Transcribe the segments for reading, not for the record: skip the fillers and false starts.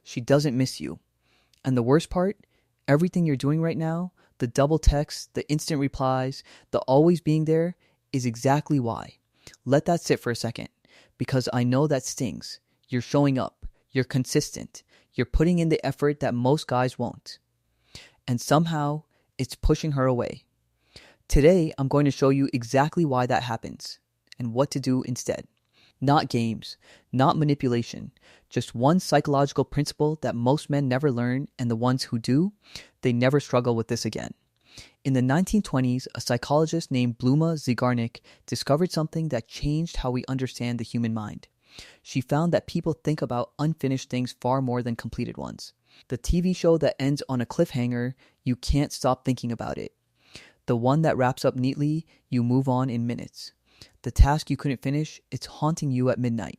she doesn't miss you. And the worst part, everything you're doing right now, the double texts, the instant replies, the always being there, is exactly why. Let that sit for a second, because I know that stings. You're showing up. You're consistent. You're putting in the effort that most guys won't. And somehow, it's pushing her away. Today, I'm going to show you exactly why that happens and what to do instead. Not games, not manipulation, just one psychological principle that most men never learn, and the ones who do, they never struggle with this again. In the 1920s, a psychologist named Bluma Zygarnik discovered something that changed how we understand the human mind. She found that people think about unfinished things far more than completed ones. The TV show that ends on a cliffhanger, you can't stop thinking about it. The one that wraps up neatly, you move on in minutes. The task you couldn't finish, it's haunting you at midnight.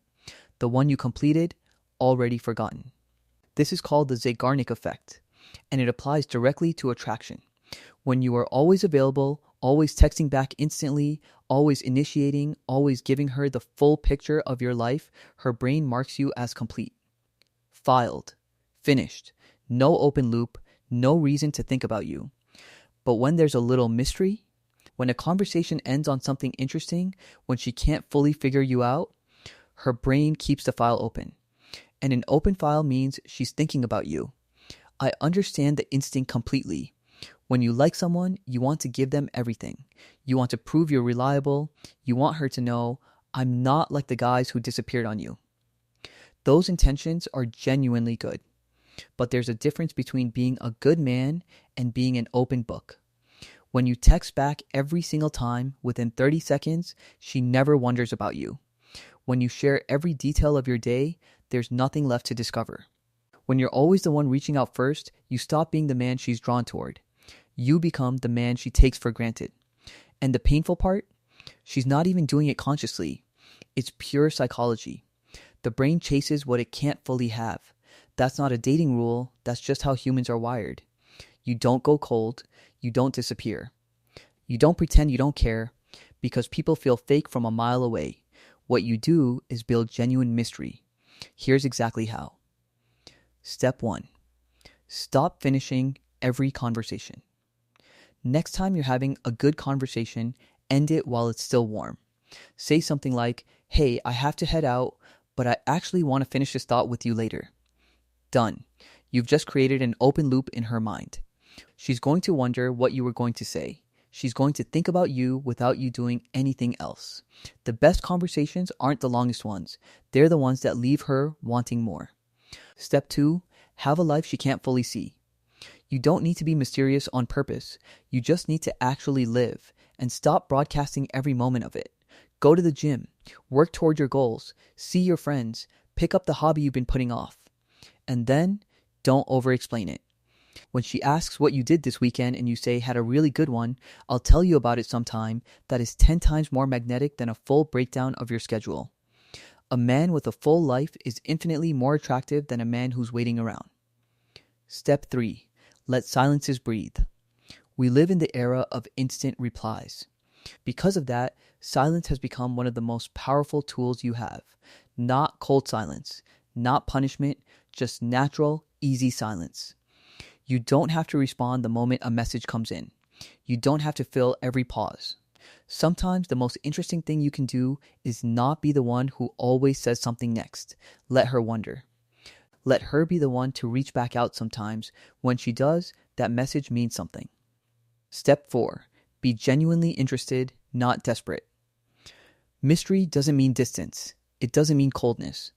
The one you completed, already forgotten. This is called the Zygarnik effect, and it applies directly to attraction. When you are always available, always texting back instantly, always initiating, always giving her the full picture of your life, her brain marks you as complete. Filed. Finished. No open loop. No reason to think about you. But when there's a little mystery, when a conversation ends on something interesting, when she can't fully figure you out, her brain keeps the file open. And an open file means she's thinking about you. I understand the instinct completely. When you like someone, you want to give them everything. You want to prove you're reliable. You want her to know, I'm not like the guys who disappeared on you. Those intentions are genuinely good. But there's a difference between being a good man and being an open book. When you text back every single time, within 30 seconds, she never wonders about you. When you share every detail of your day, there's nothing left to discover. When you're always the one reaching out first, you stop being the man she's drawn toward. You become the man she takes for granted. And the painful part? She's not even doing it consciously. It's pure psychology. The brain chases what it can't fully have. That's not a dating rule, that's just how humans are wired. You don't go cold, you don't disappear. You don't pretend you don't care, because people feel fake from a mile away. What you do is build genuine mystery. Here's exactly how. Step 1. Stop finishing every conversation. Next time you're having a good conversation, end it while it's still warm. Say something like, hey, I have to head out, but I actually want to finish this thought with you later. Done. You've just created an open loop in her mind. She's going to wonder what you were going to say. She's going to think about you without you doing anything else. The best conversations aren't the longest ones. They're the ones that leave her wanting more. Step 2, have a life she can't fully see. You don't need to be mysterious on purpose. You just need to actually live and stop broadcasting every moment of it. Go to the gym, work toward your goals, see your friends, pick up the hobby you've been putting off. And then, don't over-explain it. When she asks what you did this weekend and you say, had a really good one, I'll tell you about it sometime, that is 10 times more magnetic than a full breakdown of your schedule. A man with a full life is infinitely more attractive than a man who's waiting around. Step 3. Let silences breathe. We live in the era of instant replies. Because of that, silence has become one of the most powerful tools you have. Not cold silence, not punishment, just natural, easy silence. You don't have to respond the moment a message comes in. You don't have to fill every pause. Sometimes the most interesting thing you can do is not be the one who always says something next. Let her wonder. Let her be the one to reach back out sometimes. When she does, that message means something. Step 4. Be genuinely interested, not desperate. Mystery doesn't mean distance. It doesn't mean coldness.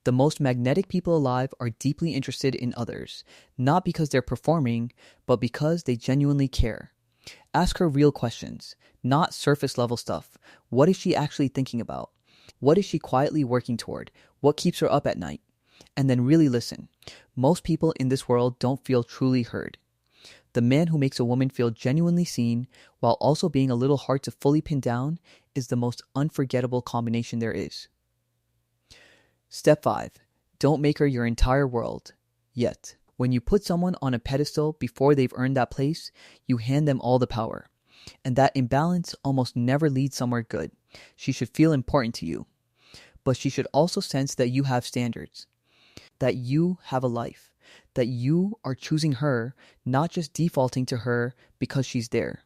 The most magnetic people alive are deeply interested in others, not because they're performing, but because they genuinely care. Ask her real questions, not surface level stuff. What is she actually thinking about? What is she quietly working toward? What keeps her up at night? And then really listen. Most people in this world don't feel truly heard. The man who makes a woman feel genuinely seen while also being a little hard to fully pin down is the most unforgettable combination there is. Step 5. Don't make her your entire world. Yet. When you put someone on a pedestal before they've earned that place, you hand them all the power. And that imbalance almost never leads somewhere good. She should feel important to you. But she should also sense that you have standards. that you have a life, that you are choosing her, not just defaulting to her because she's there.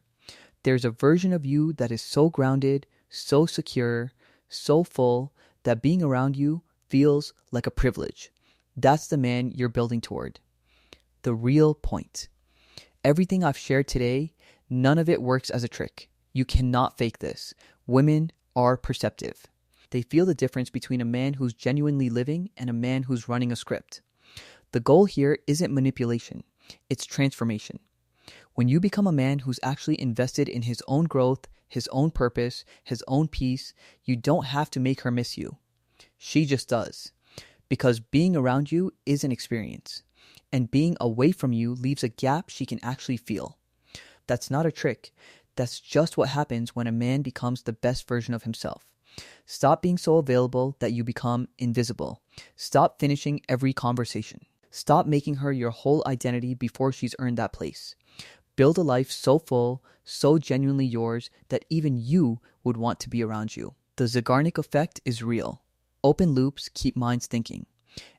There's a version of you that is so grounded, so secure, so full that being around you feels like a privilege. That's the man you're building toward. The real point. Everything I've shared today, none of it works as a trick. You cannot fake this. Women are perceptive. They feel the difference between a man who's genuinely living and a man who's running a script. The goal here isn't manipulation, it's transformation. When you become a man who's actually invested in his own growth, his own purpose, his own peace, you don't have to make her miss you. She just does. Because being around you is an experience. And being away from you leaves a gap she can actually feel. That's not a trick. That's just what happens when a man becomes the best version of himself. Stop being so available that you become invisible. Stop finishing every conversation. Stop making her your whole identity before she's earned that place. Build a life so full, so genuinely yours that even you would want to be around you. The Zeigarnik effect is real. Open loops keep minds thinking.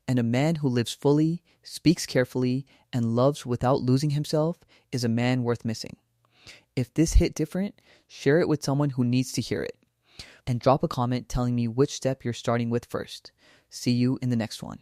And a man who lives fully, speaks carefully, and loves without losing himself is a man worth missing. If this hit different, share it with someone who needs to hear it. And drop a comment telling me which step you're starting with first. See you in the next one.